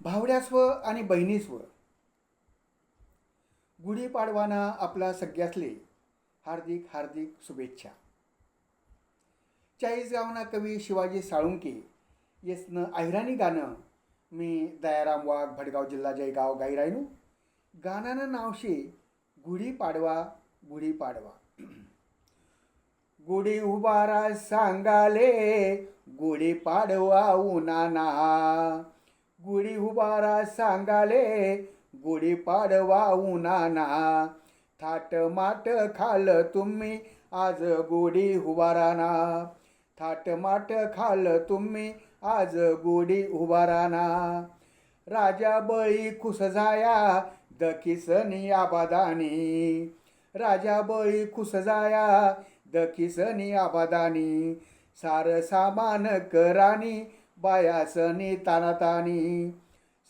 भावड्यास्व आणि बहिणीस्व गुढीपाडवाना आपला सगळ्यातले हार्दिक हार्दिक शुभेच्छा. चाळीसगावना कवी शिवाजी साळुंके येसनं अहिराणी गाणं मी दयाराम वाघ भडगाव जिल्हा जयगाव गाई रायनू. गाण्यानं नाव शे गुढीपाडवा गुढीपाडवा. गुढी उभारा सांगाले गुढीपाडवा उनाना, गुढी उभारा सांगाले गुढीपाडवा उनाना. थाट माट खाल तुम्ही आज गुढी उभाराना, थाट माट खाल तुम्ही आज गुढी उभाराना. राजा बळी खुश जाया दखिसनी आबादानी, राजा बळी खुश जाया दखिसनी आबादानी. सार सामान करानी बायासनी तानातानी,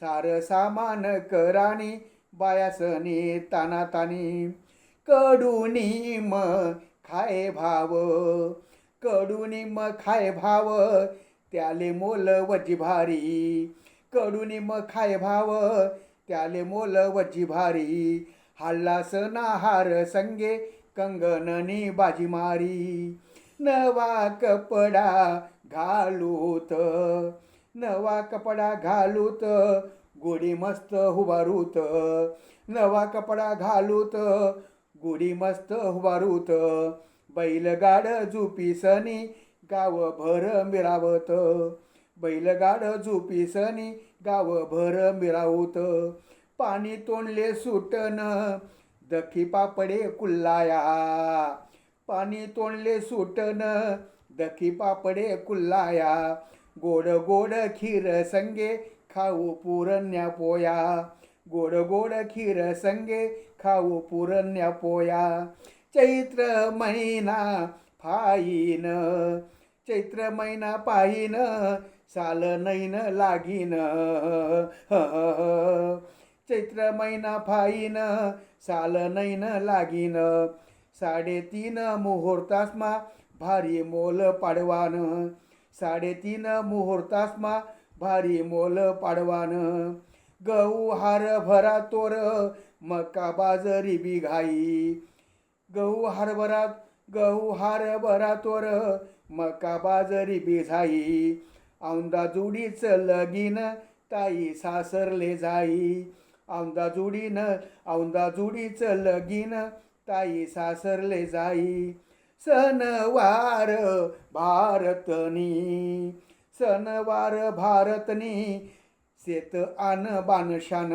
सार सामान करानी बायासनी तानातानी. कडुनी म खाय भाव, कडुनी म खाय भाव त्याले मोल वजी भारी, कडुनी म खाय भाव त्याले मोल वजी भारी. हल्लासना हार संगे कंगननी बाजी मारी. नवा कपडा घालूत, नवा कपडा घालूत गुढी मस्त उभारूत, नवा कपडा घालूत गुढी मस्त उभारूत. बैलगाड झुपीसनी गावभर मिरावत, बैलगाड झुपीसनी गावभर मिरावत. पाणी तोंडले सुटन दखी पापडे कुल्लाया, पाणी तोंडले सुटन दखी पापडे कुल्लाया. गोड गोड खीर संगे खाऊ पुरण्या पोया, गोड गोड खीर संगे खाऊ पुरण्या पोया. चैत्र महिना फाईन, चैत्र महिना पाहिन साल नैन लागीन. चैत्र महिना फाईन साल नैन लागीन. 3:30 मुहूर्तासमा भारी मोल पाडवान, 3:30 मुहूर्तासमा भारी मोल पाडवान. गहू हरभरा तोर मका बाजरी बिघाई, गहू हरभरा तोर मका बाजरी बिझाई. औंदा जोडीच लगीन ताई सासरले जाई, औंदा जोडीच लगीन ताई सासरले जाई. सणवार भारतनी, सणवार भारतनी शेत आन बानशान,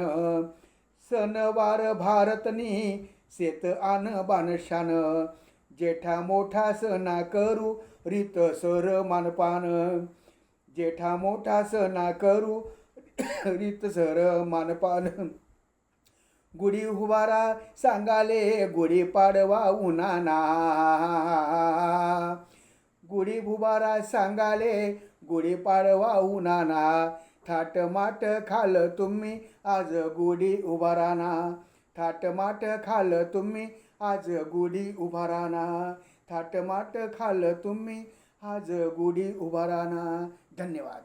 सणवार भारतनी शेत आन बानशान. जेठा मोठा सणा करू रीतसर मानपान, जेठा मोठा सणा करू रीतसर मानपान. गुढी उभारा सांगाले गुढीपाडवा उनाना, गुढी उभारा सांगाले गुढीपाडवा उनाना. थाट माट खाल तुम्ही आज गुढी उभाराना, थाट माट खाल तुम्ही आज गुढी उभाराना, थाट माट खाल तुम्ही आज गुढी उभाराना. धन्यवाद.